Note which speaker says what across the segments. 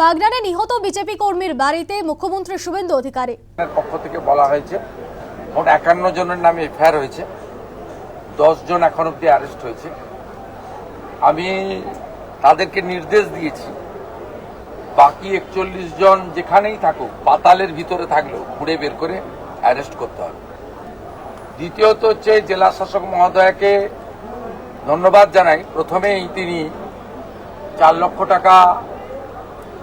Speaker 1: বাগনানে নিহত বিজেপি কর্মীর বাড়িতে মুখ্যমন্ত্রী শুভেন্দু অধিকারী
Speaker 2: পক্ষ থেকে বলা হয়েছে মোট 51 জনের নামে এফআইআর হয়েছে, 10 জন এখন অব্দি অ্যারেস্ট হয়েছে। আমি তাদেরকে নির্দেশ দিয়েছি বাকি 41 জন যেখানেই থাকুক, পাতালের ভিতরে থাকলেও খুঁড়ে বের করে অ্যারেস্ট করতে হবে। দ্বিতীয়ত হচ্ছে জেলা শাসক মহোদয়কে ধন্যবাদ জানাই। প্রথমেই তিনি 4 লক্ষ টাকা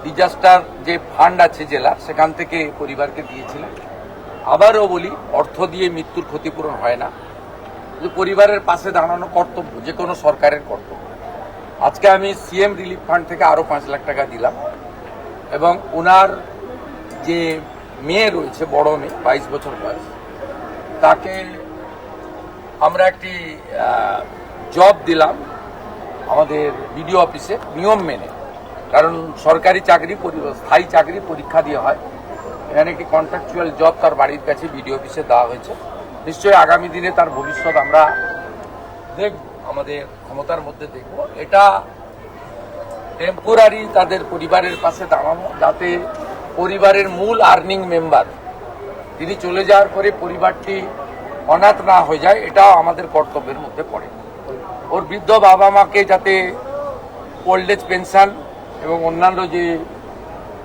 Speaker 2: ডিজাস্টার যে ফান্ড আছে জেলা, সেখান থেকে পরিবারকে দিয়েছিলেন। আবারও বলি, অর্থ দিয়ে মৃত্যুর ক্ষতিপূরণ হয় না, পরিবারের পাশে দাঁড়ানো কর্তব্য, যে কোনো সরকারের কর্তব্য। আজকে আমি সিএম রিলিফ ফান্ড থেকে আরো 5 লাখ টাকা দিলাম এবং ওনার যে মেয়ে রয়েছে, বড় মেয়ে 22 বছর বয়স, তাকে আমরা একটি জব দিলাম আমাদের বিডিও অফিসে নিয়ম মেনে, কারণ সরকারি চাকরি স্থায়ী চাকরি পরীক্ষা দিয়ে হয়। এখানে একটি কন্ট্রাকচুয়াল জব তার বাড়ির কাছে বিডিও অফিসে দেওয়া হয়েছে। নিশ্চয়ই আগামী দিনে তার ভবিষ্যৎ আমরা দেখব, আমাদের ক্ষমতার মধ্যে দেখব। এটা টেম্পোরারি তাদের পরিবারের পাশে দাঁড়ানো, যাতে পরিবারের মূল আর্নিং মেম্বার তিনি চলে যাওয়ার পরে পরিবারটি অনাথ না হয়ে যায়, এটাও আমাদের কর্তব্যের মধ্যে পড়ে। ওর বৃদ্ধ বাবা মাকে যাতে ওল্ড এজ পেনশন এবং অন্যান্য যে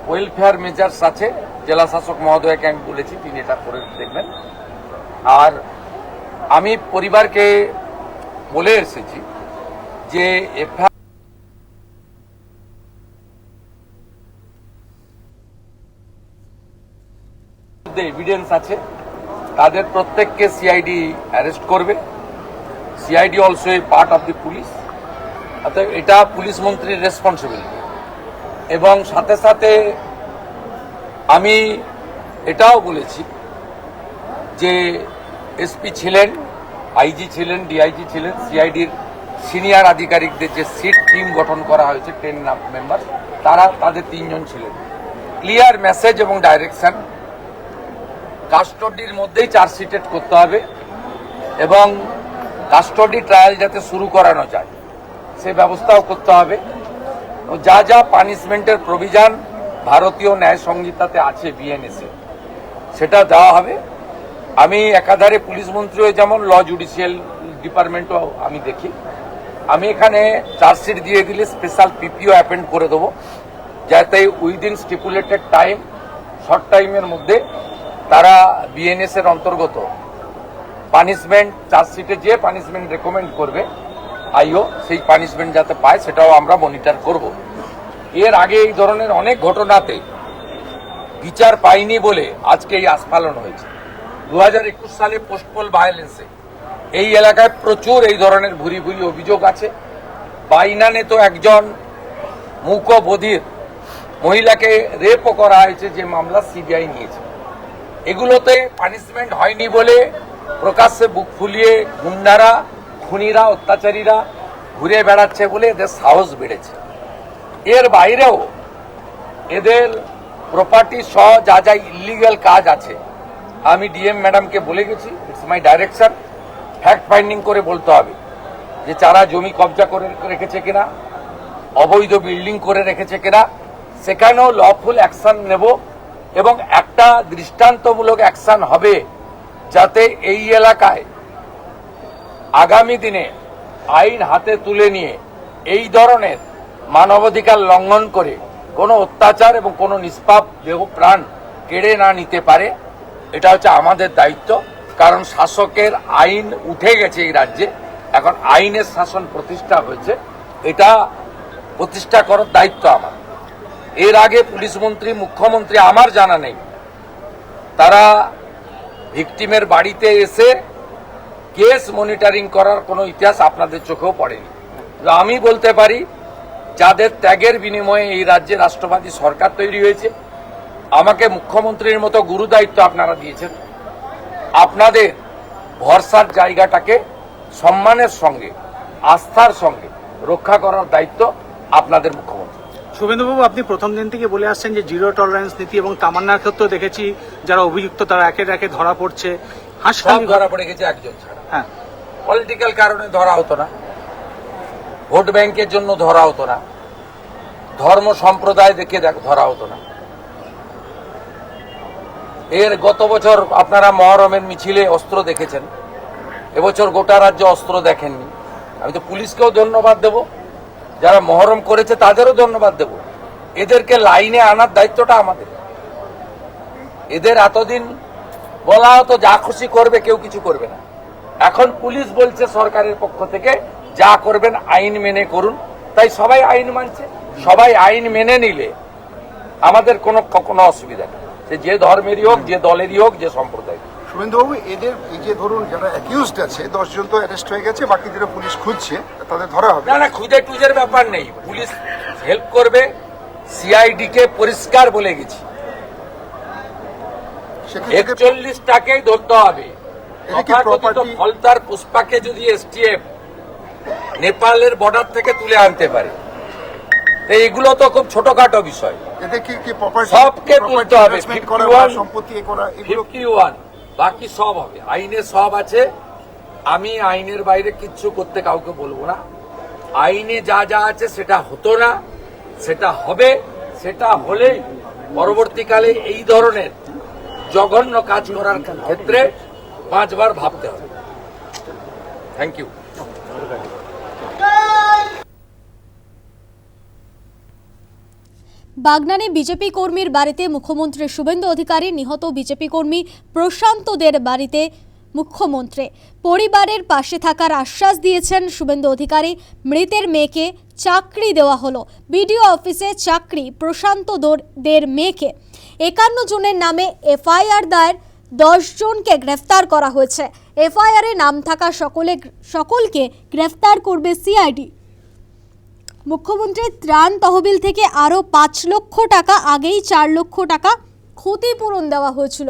Speaker 2: ওয়েলফেয়ার মেজার্স আছে, জেলা শাসক মহোদয়কে আমি বলেছি, তিনি এটা করে দেখবেন। আর আমি পরিবারকে বলে এসেছি যে এভিডেন্স আছে, তাদের প্রত্যেককে সিআইডি অ্যারেস্ট করবে। CID also a part of the police, অর্থাৎ এটা পুলিশ মন্ত্রীর রেসপন্সিবিলিটি। এবং সাথে সাথে আমি এটাও বলেছি যে এসপি ছিলেন, আইজি ছিলেন, ডিআইজি ছিলেন, সিআইডির সিনিয়র আধিকারিকদের যে সিট টিম গঠন করা হয়েছে 10 মেম্বার, তাদের 3 জন ছিলেন। ক্লিয়ার মেসেজ এবং ডাইরেকশন, কাস্টডির মধ্যেই চার্জশিটেড করতে হবে এবং কাস্টডি ট্রায়াল যাতে শুরু করানো যায় সে ব্যবস্থাও করতে হবে। যা যা পানিশমেন্টের প্রভিশন ভারতীয় ন্যায় সংহিতাতে আছে বিএনএসে, সেটা দেওয়া হবে। আমি একাধারে পুলিশ মন্ত্রীও যেমন, ল জুডিশিয়াল ডিপার্টমেন্টও আমি দেখি। আমি এখানে চার্জশিট দিয়ে দিলে স্পেশাল পিপিও অ্যাপেন্ড করে দেবো, যাতে উইদিন স্টিপুলেটেড টাইম, শর্ট টাইমের মধ্যে তারা বিএনএস এর অন্তর্গত পানিশমেন্ট, চার্জশিটে যে পানিশমেন্ট রেকমেন্ড করবে আইও, সেই পানিশমেন্ট যাতে পায় সেটাও আমরা মনিটর করব। এর আগে এই ধরনের অনেক ঘটনাতে বিচার পাইনি বলে আজকে এই আস্ফালন হয়েছে। 2021 সালে পোস্টপোল ভায়োলেন্সে এই এলাকায় প্রচুর এই ধরনের ভুরি ভুরি অভিযোগ আছে। বাইনানে তো একজন মূকবধির মহিলাকে রেপও করা হয়েছে, যে মামলা সিবিআই নিয়েছে। এগুলোতে পানিশমেন্ট হয়নি বলে প্রকাশ্যে বুক ফুলিয়ে গুন্ডারা, খুনিরা, অত্যাচারীরা ঘুরে বেড়াচ্ছে বলে এদের সাহস বেড়েছে। এর বাইরেও এদের প্রপার্টি সহ যা যা ইলিগাল কাজ আছে, আমি ডিএম ম্যাডামকে বলে গেছি, it's my direction, fact finding করে বলতে হবে যে যারা জমি কবজা করে রেখেছে কিনা, অবৈধ বিল্ডিং করে রেখেছে কিনা, সেখানেও লফুল অ্যাকশন নেব এবং একটা দৃষ্টান্তমূলক অ্যাকশন হবে, যাতে এই এলাকায় আগামী দিনে আইন হাতে তুলে নিয়ে এই ধরনের মানবাধিকার লঙ্ঘন করে কোনো অত্যাচার এবং কোনো নিষ্পাপ দেহ প্রাণ কেড়ে না নিতে পারে। এটা হচ্ছে আমাদের দায়িত্ব, কারণ শাসকের আইন উঠে গেছে এই রাজ্যে, এখন আইনের শাসন প্রতিষ্ঠা হয়েছে, এটা প্রতিষ্ঠা করার দায়িত্ব আমার। এর আগে পুলিশ মন্ত্রী, মুখ্যমন্ত্রী, আমার জানা নেই তারা ভিকটিমের বাড়িতে এসে কেস মনিটরিং করার কোনো ইতিহাস আপনাদের চোখেও পড়েনি। আমি বলতে পারি, যাদের ত্যাগের বিনিময়ে এই রাজ্যে রাষ্ট্রবাদী সরকার তৈরি হয়েছে, আমাকে মুখ্যমন্ত্রীর মতো গুরু দায়িত্ব আপনারা দিয়েছেন, আপনাদের ভরসার জায়গাটাকে সম্মানের সঙ্গে, আস্থার সঙ্গে রক্ষা করার দায়িত্ব আপনাদের মুখ্যমন্ত্রী।
Speaker 3: শুভেন্দুবাবু, আপনি প্রথম দিন থেকে বলে আসছেন যে জিরো টলারেন্স নীতি, এবং তামান্নার ক্ষেত্রেও দেখেছি যারা অভিযুক্ত তারা একে একে ধরা পড়ছে।
Speaker 2: সব ধরা পড়ে গেছে একজন ছাড়া।
Speaker 3: হ্যাঁ,
Speaker 2: পলিটিক্যাল কারণে ধরা হতো না, ভোট ব্যাংকের জন্য ধরা হতো না, ধর্ম সম্প্রদায় দেখে ধরা হতো না। এর গত বছর আপনারা মহরমের মিছিলে অস্ত্র দেখেছেন, এবছর গোটা রাজ্য অস্ত্র দেখেননি। আমি তো পুলিশকেও ধন্যবাদ দেব, যারা মহরম করেছে তাদেরও ধন্যবাদ দেব। এদেরকে লাইনে আনার দায়িত্বটা আমাদের। এদের এতদিন বলা হতো যা খুশি করবে, কেউ কিছু করবে না। এখন পুলিশ বলছে সরকারের পক্ষ থেকে যা করবেন আইন মেনে করুন, তাই সবাই আইন মানছে। সবাই আইন মেনে নিলে আমাদের কোনো অসুবিধা নেই, সে যে ধর্মেরই হোক, যে দলেরই হোক, যে সম্প্রদায়।
Speaker 4: শুভেন্দুবাবু, এদের এই যে ধরুন যারা অ্যাকিউজড আছে 10 জন তো অ্যারেস্ট হয়ে গেছে, বাকিদের পুলিশ খুঁজছে, তাদের ধরা হবে
Speaker 2: না, খুঁজে টুজের ব্যাপার নেই, পুলিশ হেল্প করবে। সিআইডি কে পরিষ্কার বলে গেছি 41টাকেই ধরতে হবে। ফলতার পুষ্পাকে যদি এসটিএফ নেপালের বর্ডার থেকে তুলে আনতে পারে, এগুলো তো খুব ছোটখাটো বিষয়, সবকে তুলতে হবে। 51 বাকি সব হবে, আইনে সব আছে। আমি আইনের বাইরে কিচ্ছু করতে কাউকে বলবো না। আইনে যা যা আছে সেটা হতো না, সেটা হবে। সেটা হলেই পরবর্তীকালে এই ধরনের জঘন্য কাজ করার ক্ষেত্রে 5 বার ভাবতে হবে। Thank you.
Speaker 1: বাগনানে বিজেপি কর্মীর বাড়িতে মুখ্যমন্ত্রী শুভেন্দু অধিকারী, নিহত বিজেপি কর্মী প্রশান্ত দের বাড়িতে মুখ্যমন্ত্রী পরিবারের পাশে থাকার আশ্বাস দিয়েছেন শুভেন্দু অধিকারী। মৃতের মেয়েকে চাকরি দেওয়া হলো, বিডিও অফিসে চাকরি প্রশান্ত দের মেয়েকে। 51 জনের নামে এফআইআর দায়ের, 10 জনকে গ্রেফতার করা হয়েছে। এফআইআরে নাম থাকা সকলকে গ্রেফতার করবে সিআইডি। মুখ্যমন্ত্রীর ত্রাণ তহবিল থেকে আরও 5 লক্ষ টাকা, আগেই 4 লক্ষ টাকা ক্ষতিপূরণ দেওয়া হয়েছিল।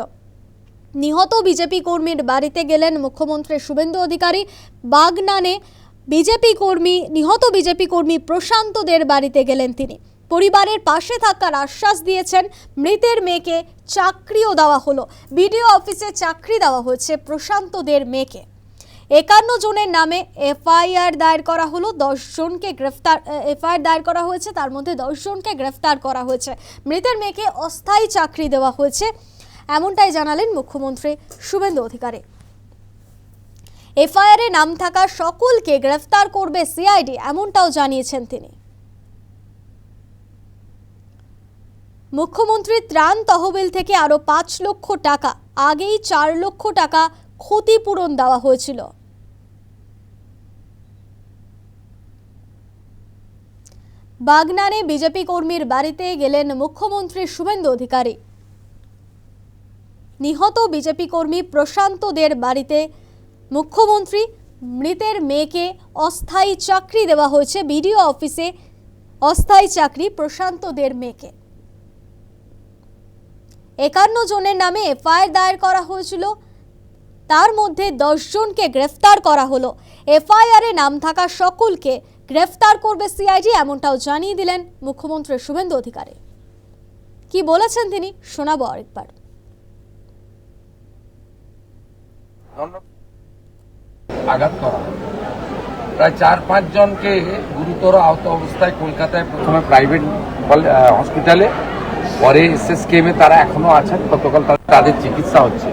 Speaker 1: নিহত বিজেপি কর্মীর বাড়িতে গেলেন মুখ্যমন্ত্রী শুভেন্দু অধিকারী। বাগনানে নিহত বিজেপি কর্মী প্রশান্ত দের বাড়িতে গেলেন তিনি। পরিবারের পাশে থাকার আশ্বাস দিয়েছেন। মৃতের মেয়েকে চাকরিও দেওয়া হলো, বিডিও অফিসে চাকরি দেওয়া হয়েছে প্রশান্ত দের মেয়েকে। 51 জনের নামে এফআইআর দায়ের করা হলো, 10 জনকে এফআইআর দায়ের করা হয়েছে, তার মধ্যে 10 জনকে গ্রেফতার করা হয়েছে। মৃতের মেয়েকে অস্থায়ী চাকরি দেওয়া হয়েছে, এমনটাই জানালেন মুখ্যমন্ত্রী শুভেন্দু অধিকারী। এফআইআরে নাম থাকা সকলকে গ্রেফতার করবে সিআইডি, এমনটাও জানিয়েছেন তিনি। মুখ্যমন্ত্রীর ত্রাণ তহবিল থেকে আরও 5 লক্ষ টাকা, আগেই 4 লক্ষ টাকা ক্ষতিপূরণ দেওয়া হয়েছিল। বাগনানে বিজেপি কর্মীর বাড়িতে গেলেন মুখ্যমন্ত্রী শুভেন্দু অধিকারী। নিহত বিজেপি কর্মী প্রশান্ত দের বাড়িতে মুখ্যমন্ত্রী, মৃতের মেয়েকে অস্থায়ী চাকরি দেওয়া হয়েছে, বিডিও অফিসে অস্থায়ী চাকরি প্রশান্ত দের মেয়েকে। 51 জনের নামে এফআইআর দায়ের করা হয়েছিল, তার মধ্যে 10 জনকে গ্রেফতার করা হলো। এফআইআরে নাম থাকা সকলকে গ্রেফতার করবে সিআইডি, এমনটাও জানিয়ে দিলেন মুখ্যমন্ত্রী শুভেন্দু অধিকারী। কি বলেছেন তিনি শোনাবো আরেকবার।
Speaker 2: আঘাত করা প্রায় 4-5 জনকে গুরুতর আহত অবস্থায় কলকাতায় প্রথমে প্রাইভেট হসপিটালে, পরে এসএসকেএমে তারা এখনো আছেন, গতকাল তাদের চিকিৎসা হচ্ছে।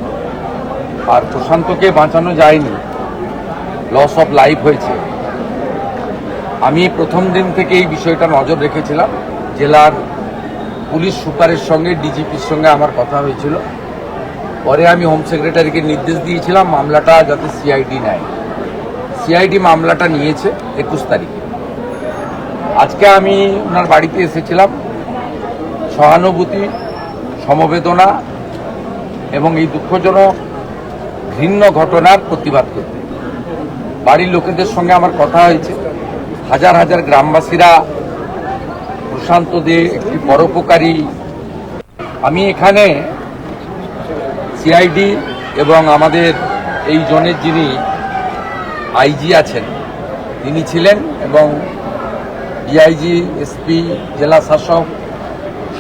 Speaker 2: আর প্রশান্তকে বাঁচানো যায়নি, লস অফ লাইফ হয়েছে। আমি প্রথম দিন থেকে এই বিষয়টা নজর রেখেছিলাম। জেলার পুলিশ সুপারের সঙ্গে, ডিজিপির সঙ্গে আমার কথা হয়েছিল। পরে আমি হোম সেক্রেটারিকে নির্দেশ দিয়েছিলাম মামলাটা যাতে সিআইডি নেয়। সিআইডি মামলাটা নিয়েছে 21 তারিখে। আজকে আমি ওনার বাড়িতে এসেছিলাম সহানুভূতি, সমবেদনা এবং এই দুঃখজনক ঘৃণ্য ঘটনার প্রতিবাদ করতে। বাড়ির লোকেদের সঙ্গে আমার কথা হয়েছে। হাজার হাজার গ্রামবাসীরা প্রশান্ত দে একটি পরোপকারী। আমি এখানে সিআইডি এবং আমাদের এই জোনের যিনি আইজি আছেন তিনি ছিলেন, এবং ডিআইজি, এসপি, জেলা শাসক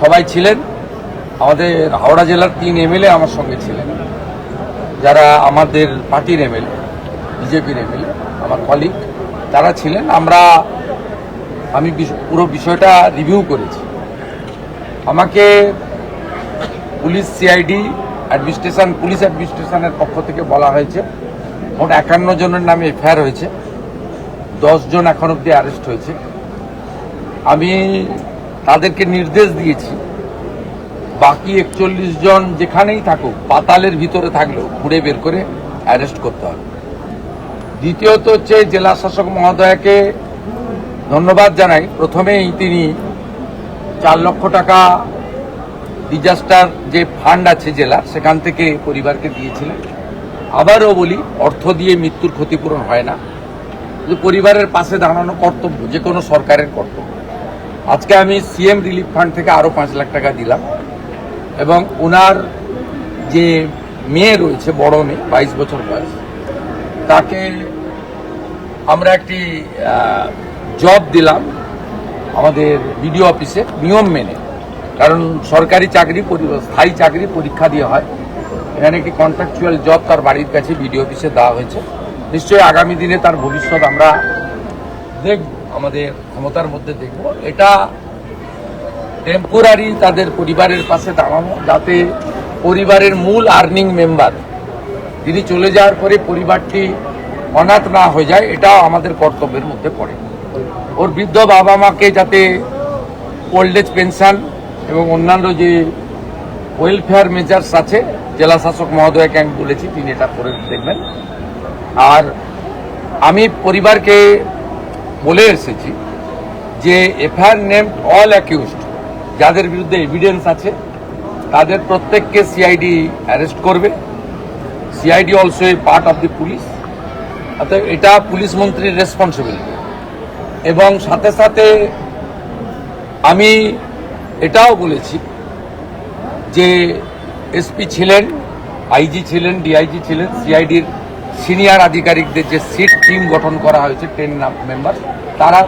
Speaker 2: সবাই ছিলেন। আমাদের হাওড়া জেলার 3 এমএলএ আমার সঙ্গে ছিলেন, যারা আমাদের পার্টির এমএলএ, বিজেপির এমএলএ, আমার কলিগ, তারা ছিলেন। আমরা আমি পুরো বিষয়টা রিভিউ করেছি। আমাকে পুলিশ সিআইডি অ্যাডমিনিস্ট্রেশন পুলিশ অ্যাডমিনিস্ট্রেশনের পক্ষ থেকে বলা হয়েছে মোট 51 জনের নামে এফআইআর হয়েছে, 10 জন এখন অব্দি অ্যারেস্ট হয়েছে। আমি তাদেরকে নির্দেশ দিয়েছি বাকি 41 জন যেখানেই থাকুক, পাতালের ভিতরে থাকলেও খুঁড়ে বের করে অ্যারেস্ট করতে হবে। দ্বিতীয়ত হচ্ছে জেলা শাসক মহোদয়কে ধন্যবাদ জানাই। প্রথমেই তিনি 4 লক্ষ টাকা ডিজাস্টার যে ফান্ড আছে জেলা, সেখান থেকে পরিবারকে দিয়েছিলেন। আবারও বলি, অর্থ দিয়ে মৃত্যুর ক্ষতিপূরণ হয় না, পরিবারের পাশে দাঁড়ানো কর্তব্য, যে কোনো সরকারের কর্তব্য। আজকে আমি সিএম রিলিফ ফান্ড থেকে আরও 5 লাখ টাকা দিলাম এবং ওনার যে মেয়ে রয়েছে, বড় মেয়ে 22 বছর বয়স, তাকে আমরা একটি জব দিলাম আমাদের বিডিও অফিসে নিয়ম মেনে, কারণ সরকারি চাকরি স্থায়ী চাকরি পরীক্ষা দিয়ে হয়। এখানে একটি কন্ট্রাকচুয়াল জব তার বাড়ির কাছে বিডিও অফিসে দেওয়া হয়েছে। নিশ্চয়ই আগামী দিনে তার ভবিষ্যৎ আমরা দেখব, আমাদের ক্ষমতার মধ্যে দেখব। এটা টেম্পোরারি তাদের পরিবারের পাশে দাঁড়ানো, যাতে পরিবারের মূল আর্নিং মেম্বার তিনি চলে যাওয়ার পরে পরিবারটি অনাথ না হয়ে যায়, এটাও আমাদের কর্তব্যের মধ্যে পড়ে। ওর বৃদ্ধ বাবা মাকে যাতে ওল্ড এজ পেনশন এবং অন্যান্য যে ওয়েলফেয়ার মেজার্স আছে, জেলা শাসক মহোদয়কে আমি বলেছি, তিনি এটা করে দেখবেন। আর আমি পরিবারকে বলে এসেছি যে এফআইআর নেম অল অ্যাকিউজড, যাদের বিরুদ্ধে এভিডেন্স আছে তাদের প্রত্যেককে সিআইডি অ্যারেস্ট করবে। CID also a part of the police, অর্থাৎ এটা পুলিশ মন্ত্রীর রেসপন্সিবিলিটি। এবং সাথে সাথে আমি এটাও বলেছি যে এসপি ছিলেন, আইজি ছিলেন, ডিআইজি ছিলেন, সিআইডির সিনিয়র আধিকারিকদের যে সিট টিম গঠন করা হয়েছে 10 মেম্বার,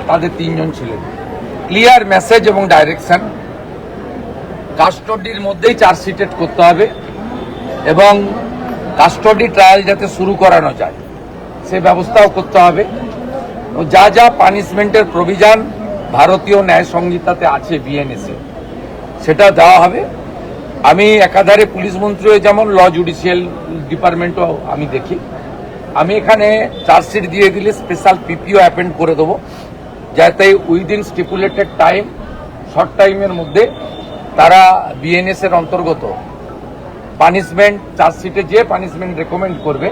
Speaker 2: তাদের 3 জন ছিলেন। ক্লিয়ার মেসেজ এবং ডাইরেকশন, কাস্টডির মধ্যেই চার্জশিটেড করতে হবে এবং কাস্টডি ট্রায়াল যাতে শুরু করানো যায় সে ব্যবস্থাও করতে হবে। যা যা পানিশমেন্টের প্রভিশন ভারতীয় ন্যায় সংহিতাতে আছে বিএনএসএ, সেটা দেওয়া হবে। আমি একাধারে পুলিশ মন্ত্রীও যেমন ল জুডিশিয়াল ডিপার্টমেন্টও আমি দেখি। আমি এখানে চার্জশিট দিয়ে দিলে স্পেশাল পিপিও অ্যাপেন্ড করে দেবো, যাতে উইদিন স্টিপুলেটেড টাইম, শর্ট টাইমের মধ্যে তারা বিএনএস এর অন্তর্গত পানিশমেন্ট, চার্জশিটে যে পানিশমেন্ট রেকমেন্ড করবে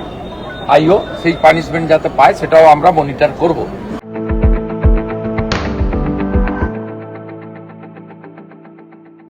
Speaker 2: আইও, সেই পানিশমেন্ট যাতে পায় সেটাও আমরা মনিটর করব।